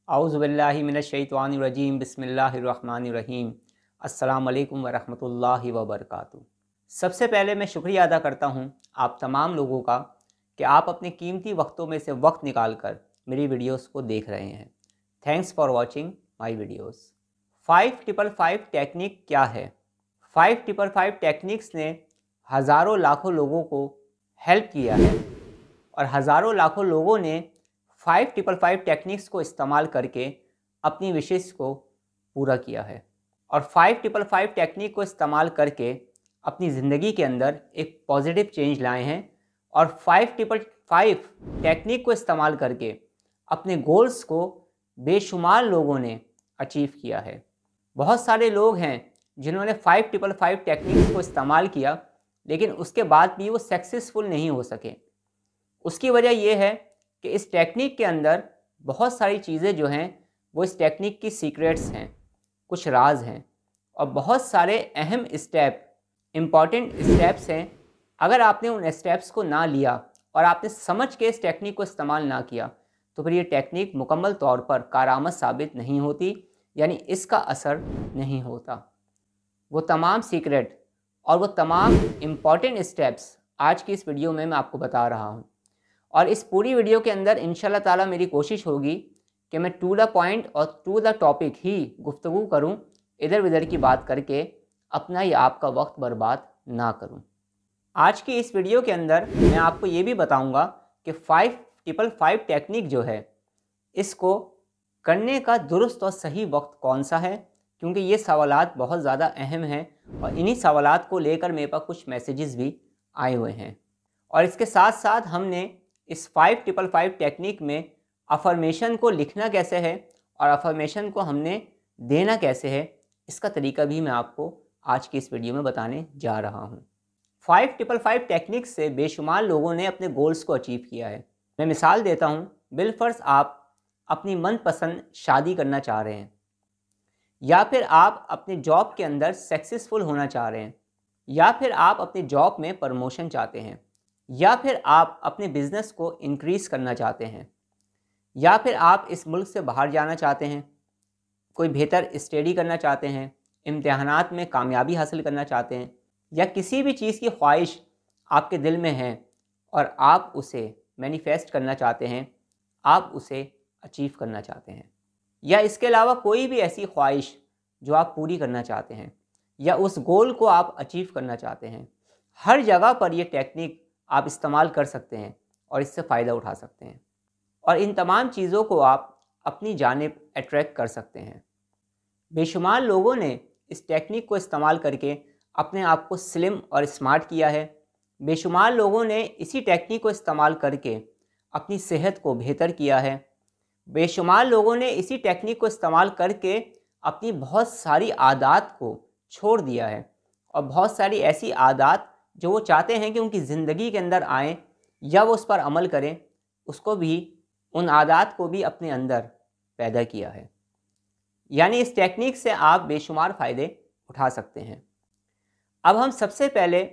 औज़ुबिल्लाहि मिनश्शैतानिर्रजीम बिस्मिल्लाहिर्रहमानिर्रहीम। अस्सलामु अलैकुम वरहमतुल्लाहि वबरकातुहू। सबसे पहले मैं शुक्रिया अदा करता हूँ आप तमाम लोगों का कि आप अपने कीमती वक्तों में से वक्त निकाल कर मेरी वीडियोस को देख रहे हैं। Thanks for watching my videos. 5555 technique क्या है? 5555 टेक्निक्स ने हज़ारों लाखों लोगों को हेल्प किया है और हज़ारों लाखों लोगों ने 5555 टेक्निक्स को इस्तेमाल करके अपनी विशेष को पूरा किया है और 5555 टेक्निक को इस्तेमाल करके अपनी ज़िंदगी के अंदर एक पॉजिटिव चेंज लाए हैं और 5555 टेक्निक को इस्तेमाल करके अपने गोल्स को बेशुमार लोगों ने अचीव किया है। बहुत सारे लोग हैं जिन्होंने 5555 टेक्निक्स को इस्तेमाल किया लेकिन उसके बाद भी वो सक्सेसफुल नहीं हो सके। उसकी वजह यह है कि इस टेक्निक के अंदर बहुत सारी चीज़ें जो हैं वो इस टेक्निक की सीक्रेट्स हैं, कुछ राज हैं और बहुत सारे अहम स्टेप, इम्पॉर्टेंट स्टेप्स हैं। अगर आपने उन स्टेप्स को ना लिया और आपने समझ के इस टेक्निक को इस्तेमाल ना किया तो फिर ये टेक्निक मुकम्मल तौर पर कारामद साबित नहीं होती, यानी इसका असर नहीं होता। वो तमाम सीक्रेट और वो तमाम इम्पॉर्टेंट स्टेप्स आज की इस वीडियो में मैं आपको बता रहा हूँ और इस पूरी वीडियो के अंदर इंशाल्लाह ताला मेरी कोशिश होगी कि मैं टू द पॉइंट और टू द टॉपिक ही गुफ्तगू करूं, इधर उधर की बात करके अपना या आपका वक्त बर्बाद ना करूं। आज की इस वीडियो के अंदर मैं आपको ये भी बताऊंगा कि 5555 टेक्निक जो है इसको करने का दुरुस्त और सही वक्त कौन सा है, क्योंकि ये सवालात बहुत ज़्यादा अहम हैं और इन्हीं सवालात को लेकर मेरे पास कुछ मैसेजेस भी आए हुए हैं। और इसके साथ साथ हमने इस 5555 टेक्निक में अफर्मेशन को लिखना कैसे है और अफर्मेशन को हमने देना कैसे है, इसका तरीका भी मैं आपको आज की इस वीडियो में बताने जा रहा हूँ। 5555 टेक्निक से बेशुमार लोगों ने अपने गोल्स को अचीव किया है। मैं मिसाल देता हूँ, बिलफर्ज आप अपनी मनपसंद शादी करना चाह रहे हैं, या फिर आप अपने जॉब के अंदर सक्सेसफुल होना चाह रहे हैं, या फिर आप अपने जॉब में प्रमोशन चाहते हैं, या फिर आप अपने बिज़नेस को इंक्रीज़ करना चाहते हैं, या फिर आप इस मुल्क से बाहर जाना चाहते हैं, कोई बेहतर स्टडी करना चाहते हैं, इम्तिहानात में कामयाबी हासिल करना चाहते हैं, या किसी भी चीज़ की ख्वाहिश आपके दिल में है और आप उसे मैनिफेस्ट करना चाहते हैं, आप उसे अचीव करना चाहते हैं, या इसके अलावा कोई भी ऐसी ख्वाहिश जो आप पूरी करना चाहते हैं या उस गोल को आप अचीव करना चाहते हैं, हर जगह पर ये टेक्निक आप इस्तेमाल कर सकते हैं और इससे फ़ायदा उठा सकते हैं और इन तमाम चीज़ों को आप अपनी जानिब अट्रैक्ट कर सकते हैं। बेशुमार लोगों ने इस टेक्निक को इस्तेमाल करके अपने आप को स्लिम और स्मार्ट किया है। बेशुमार लोगों ने इसी टेक्निक को इस्तेमाल करके अपनी सेहत को बेहतर किया है। बेशुमार लोगों ने इसी टेक्निक को इस्तेमाल करके अपनी बहुत सारी आदत को छोड़ दिया है और बहुत सारी ऐसी आदत जो वो चाहते हैं कि उनकी ज़िंदगी के अंदर आएँ या वो उस पर अमल करें, उसको भी, उन आदत को भी अपने अंदर पैदा किया है। यानी इस टेक्निक से आप बेशुमार फ़ायदे उठा सकते हैं। अब हम सबसे पहले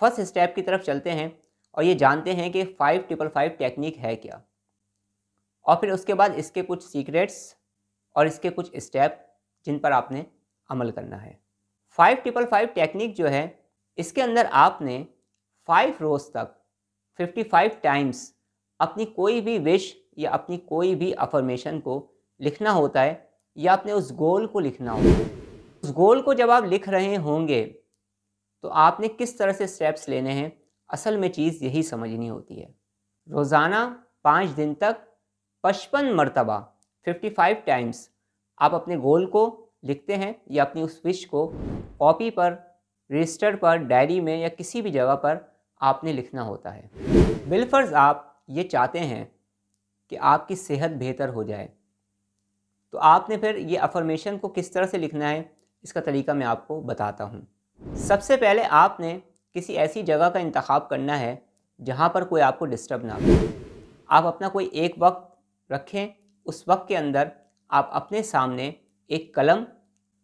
फर्स्ट स्टेप की तरफ चलते हैं और ये जानते हैं कि 5555 टेक्निक है क्या, और फिर उसके बाद इसके कुछ सीक्रेट्स और इसके कुछ स्टेप जिन पर आपने अमल करना है। 5555 टेक्निक जो है इसके अंदर आपने 5 रोज़ तक 55 टाइम्स अपनी कोई भी विश या अपनी कोई भी अफर्मेशन को लिखना होता है या अपने उस गोल को लिखना होता है। उस गोल को जब आप लिख रहे होंगे तो आपने किस तरह से स्टेप्स लेने हैं, असल में चीज़ यही समझनी होती है। रोज़ाना 5 दिन तक 55 मरतबा 55 टाइम्स आप अपने गोल को लिखते हैं या अपनी उस विश को कॉपी पर, रजिस्टर पर, डायरी में या किसी भी जगह पर आपने लिखना होता है। बिलफर्ज आप ये चाहते हैं कि आपकी सेहत बेहतर हो जाए, तो आपने फिर ये अफर्मेशन को किस तरह से लिखना है, इसका तरीका मैं आपको बताता हूँ। सबसे पहले आपने किसी ऐसी जगह का इंतखाब करना है जहाँ पर कोई आपको डिस्टर्ब ना करे। आप अपना कोई एक वक्त रखें, उस वक्त के अंदर आप अपने सामने एक कलम,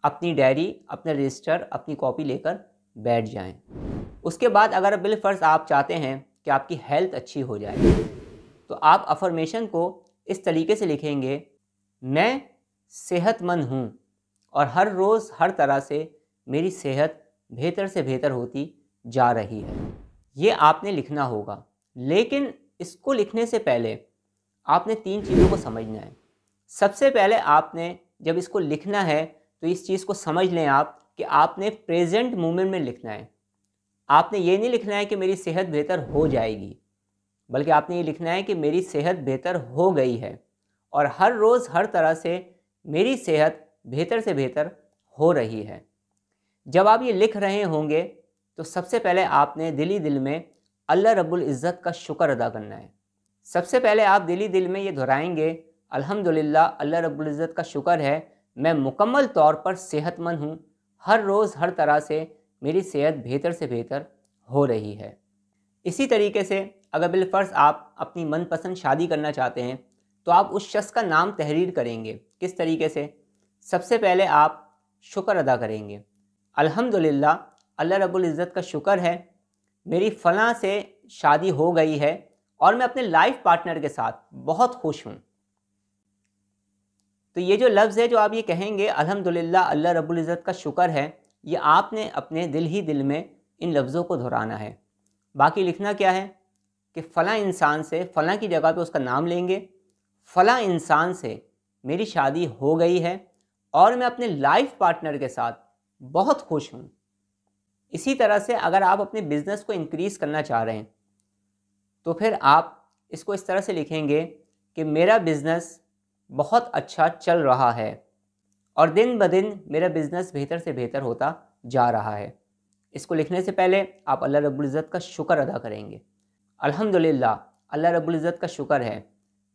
अपनी डायरी, अपना रजिस्टर, अपनी कॉपी लेकर बैठ जाएं। उसके बाद अगर बिलफर्ज आप चाहते हैं कि आपकी हेल्थ अच्छी हो जाए तो आप अफर्मेशन को इस तरीके से लिखेंगे मैं सेहतमंद हूँ और हर रोज़ हर तरह से मेरी सेहत बेहतर से बेहतर होती जा रही है। ये आपने लिखना होगा, लेकिन इसको लिखने से पहले आपने 3 चीज़ों को समझना है। सबसे पहले आपने जब इसको लिखना है तो इस चीज़ को समझ लें आप कि आपने प्रेजेंट मोमेंट में लिखना है। आपने ये नहीं लिखना है कि मेरी सेहत बेहतर हो जाएगी, बल्कि आपने ये लिखना है कि मेरी सेहत बेहतर हो गई है और हर रोज़ हर तरह से मेरी सेहत बेहतर से बेहतर हो रही है। जब आप ये लिख रहे होंगे तो सबसे पहले आपने दिली दिल में अल्लाह रब्बुल इज़्ज़त का शुक्र अदा करना है। सबसे पहले आप दिली दिल में ये दोहराएंगे, अल्हम्दुलिल्लाह, अल्लाह रब्बुल इज़्ज़त का शुक्र है, मैं मुकम्मल तौर पर सेहतमंद हूँ, हर रोज़ हर तरह से मेरी सेहत बेहतर से बेहतर हो रही है। इसी तरीके से अगर बिलफ़र्ज़ आप अपनी मनपसंद शादी करना चाहते हैं तो आप उस शख्स का नाम तहरीर करेंगे। किस तरीके से? सबसे पहले आप शुक्र अदा करेंगे, अल्हम्दुलिल्लाह, अल्लाह रब्बुल इज़्ज़त का शुक्र है, मेरी फ़लाँ से शादी हो गई है और मैं अपने लाइफ पार्टनर के साथ बहुत खुश हूँ। तो ये जो लफ्ज़ है जो आप ये कहेंगे, अल्हम्दुलिल्लाह, अल्लाह रब्बुल इज़्ज़त का शुक्र है, ये आपने अपने दिल ही दिल में इन लफ्ज़ों को दोहराना है। बाकी लिखना क्या है कि फ़लाँ इंसान से, फ़लाँ की जगह पे उसका नाम लेंगे, फ़लाँ इंसान से मेरी शादी हो गई है और मैं अपने लाइफ पार्टनर के साथ बहुत खुश हूँ। इसी तरह से अगर आप अपने बिज़नेस को इंक्रीज़ करना चाह रहे हैं तो फिर आप इसको इस तरह से लिखेंगे कि मेरा बिज़नेस बहुत अच्छा चल रहा है और दिन ब दिन मेरा बिज़नेस बेहतर से बेहतर होता जा रहा है। इसको लिखने से पहले आप अल्लाह रब्बुल इज़्ज़त का शुक्र अदा करेंगे, अल्हम्दुलिल्लाह, अल्लाह रब्बुल इज़्ज़त का शुक्र है,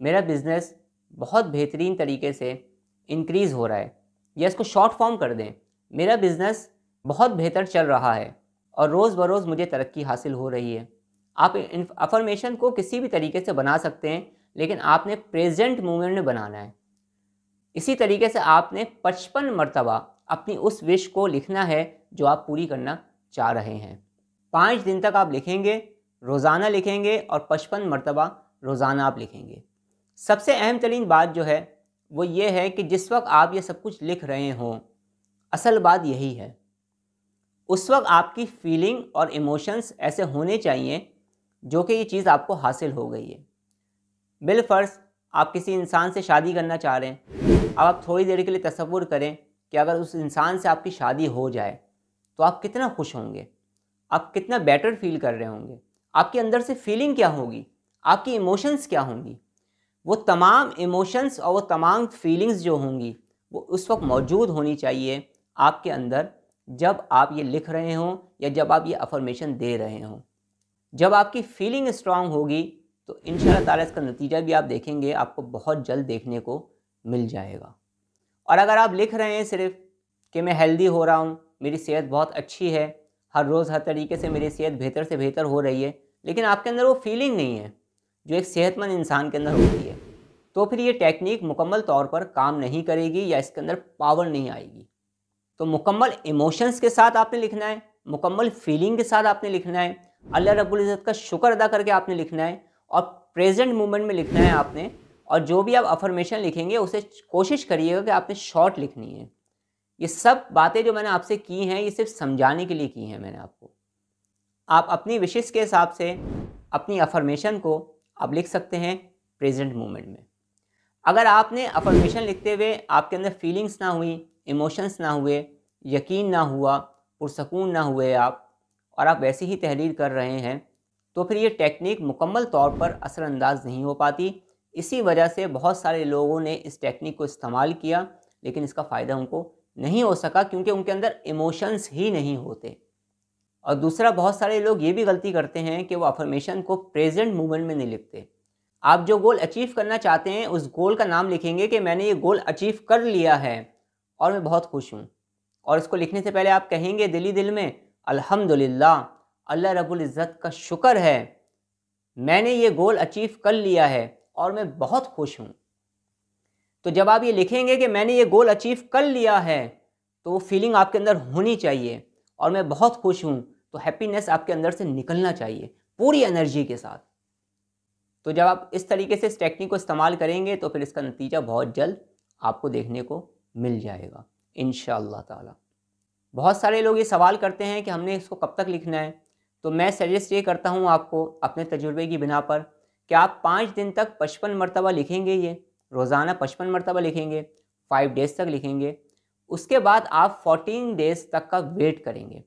मेरा बिज़नेस बहुत बेहतरीन तरीके से इंक्रीज़ हो रहा है। या इसको शॉर्ट फॉर्म कर दें, मेरा बिज़नेस बहुत बेहतर चल रहा है और रोज़ बरोज़ मुझे तरक्की हासिल हो रही है। आप इन अफ़र्मेशन को किसी भी तरीके से बना सकते हैं, लेकिन आपने प्रेजेंट मोमेंट में बनाना है। इसी तरीके से आपने 55 मरतबा अपनी उस विश को लिखना है जो आप पूरी करना चाह रहे हैं। 5 दिन तक आप लिखेंगे, रोज़ाना लिखेंगे और 55 मरतबा रोज़ाना आप लिखेंगे। सबसे अहम तरीन बात जो है वो ये है कि जिस वक्त आप ये सब कुछ लिख रहे हों, असल बात यही है, उस वक्त आपकी फीलिंग और इमोशंस ऐसे होने चाहिए जो कि ये चीज़ आपको हासिल हो गई है। बिलफ़र्ज़ आप किसी इंसान से शादी करना चाह रहे हैं, अब आप थोड़ी देर के लिए तसव्वुर करें कि अगर उस इंसान से आपकी शादी हो जाए तो आप कितना खुश होंगे, आप कितना बेटर फील कर रहे होंगे, आपके अंदर से फीलिंग क्या होगी, आपकी इमोशंस क्या होंगी। वो तमाम इमोशंस और वो तमाम फीलिंग्स जो होंगी वो उस वक्त मौजूद होनी चाहिए आपके अंदर जब आप ये लिख रहे हों या जब आप ये अफर्मेशन दे रहे हों। जब आपकी फीलिंग स्ट्रांग होगी तो इंशाअल्लाह ताला इसका नतीजा भी आप देखेंगे, आपको बहुत जल्द देखने को मिल जाएगा। और अगर आप लिख रहे हैं सिर्फ कि मैं हेल्दी हो रहा हूँ, मेरी सेहत बहुत अच्छी है, हर रोज़ हर तरीके से मेरी सेहत बेहतर से बेहतर हो रही है, लेकिन आपके अंदर वो फीलिंग नहीं है जो एक सेहतमंद इंसान के अंदर होती है, तो फिर ये टेक्निक मुकम्मल तौर पर काम नहीं करेगी या इसके अंदर पावर नहीं आएगी। तो मुकम्मल इमोशंस के साथ आपने लिखना है, मुकम्मल फीलिंग के साथ आपने लिखना है, अल्लाह रब्बुल इज़्ज़त का शुक्र अदा करके आपने लिखना है और प्रेजेंट मोमेंट में लिखना है आपने। और जो भी आप अफर्मेशन लिखेंगे उसे कोशिश करिएगा कि आपने शॉर्ट लिखनी है। ये सब बातें जो मैंने आपसे की हैं ये सिर्फ समझाने के लिए की हैं मैंने आपको। आप अपनी विशेष के हिसाब से अपनी अफर्मेशन को आप लिख सकते हैं प्रेजेंट मोमेंट में। अगर आपने अफर्मेशन लिखते हुए आपके अंदर फीलिंग्स ना हुई, इमोशंस ना हुए, यकीन ना हुआ, पुरसकून ना हुए आप, और आप वैसे ही तहरीर कर रहे हैं, तो फिर ये टेक्निक मुकम्मल तौर पर असरअंदाज नहीं हो पाती। इसी वजह से बहुत सारे लोगों ने इस टेक्निक को इस्तेमाल किया लेकिन इसका फ़ायदा उनको नहीं हो सका क्योंकि उनके अंदर इमोशंस ही नहीं होते। और दूसरा, बहुत सारे लोग ये भी गलती करते हैं कि वो अफर्मेशन को प्रेजेंट मोमेंट में नहीं लिखते। आप जो गोल अचीव करना चाहते हैं उस गोल का नाम लिखेंगे कि मैंने ये गोल अचीव कर लिया है और मैं बहुत खुश हूँ। और इसको लिखने से पहले आप कहेंगे दिली दिल में, अल्हम्दुलिल्लाह, अल्लाह रब्बुल इज़्ज़त का शुक्र है, मैंने ये गोल अचीव कर लिया है और मैं बहुत खुश हूँ। तो जब आप ये लिखेंगे कि मैंने ये गोल अचीव कर लिया है तो वो फीलिंग आपके अंदर होनी चाहिए और मैं बहुत खुश हूँ, तो हैप्पीनेस आपके अंदर से निकलना चाहिए पूरी एनर्जी के साथ। तो जब आप इस तरीके से इस टेक्निक को इस्तेमाल करेंगे तो फिर इसका नतीजा बहुत जल्द आपको देखने को मिल जाएगा इंशाअल्लाह ताला। बहुत सारे लोग ये सवाल करते हैं कि हमने इसको कब तक लिखना है, तो मैं सजेस्ट ये करता हूँ आपको अपने तजुर्बे की बिना पर कि आप 5 दिन तक 55 मरतबा लिखेंगे, ये रोज़ाना 55 मरतबा लिखेंगे, 5 डेज़ तक लिखेंगे। उसके बाद आप 14 डेज़ तक का वेट करेंगे।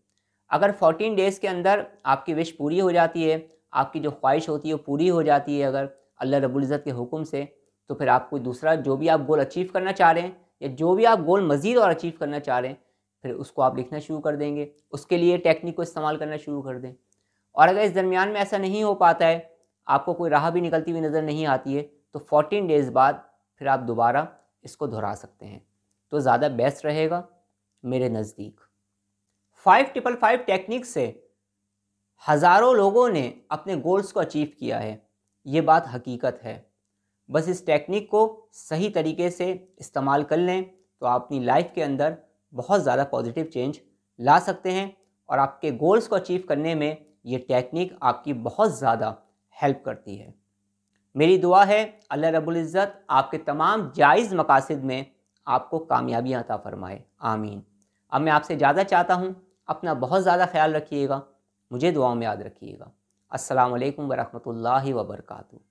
अगर 14 डेज़ के अंदर आपकी विश पूरी हो जाती है, आपकी जो ख्वाहिश होती है वो पूरी हो जाती है अगर अल्लाह रब्बुल इज़्ज़त के हुक्म से, तो फिर आप कोई दूसरा जो भी आप गोल अचीव करना चाह रहे हैं या जो भी आप गोल मज़ीद और अचीव करना चाह रहे हैं, फिर उसको आप लिखना शुरू कर देंगे। उसके लिए टेक्निक को इस्तेमाल करना शुरू कर दें। और अगर इस दरमियान में ऐसा नहीं हो पाता है, आपको कोई राह भी निकलती हुई नज़र नहीं आती है, तो 14 डेज़ बाद फिर आप दोबारा इसको दोहरा सकते हैं, तो ज़्यादा बेस्ट रहेगा मेरे नज़दीक। 555 टेक्निक से हज़ारों लोगों ने अपने गोल्स को अचीव किया है, ये बात हकीकत है। बस इस टेक्निक को सही तरीके से इस्तेमाल कर लें तो आप अपनी लाइफ के अंदर बहुत ज़्यादा पॉजिटिव चेंज ला सकते हैं और आपके गोल्स को अचीव करने में ये टेक्निक आपकी बहुत ज़्यादा हेल्प करती है। मेरी दुआ है अल्लाह रब्बुल इज़्ज़त आपके तमाम जायज़ मकासद में आपको कामयाबियाँ अता फ़रमाए, आमीन। अब मैं आपसे ज़्यादा चाहता हूँ, अपना बहुत ज़्यादा ख्याल रखिएगा, मुझे दुआओं में याद रखिएगा। अस्सलामु अलैकुम वरहमतुल्लाहि वबरकातुहू।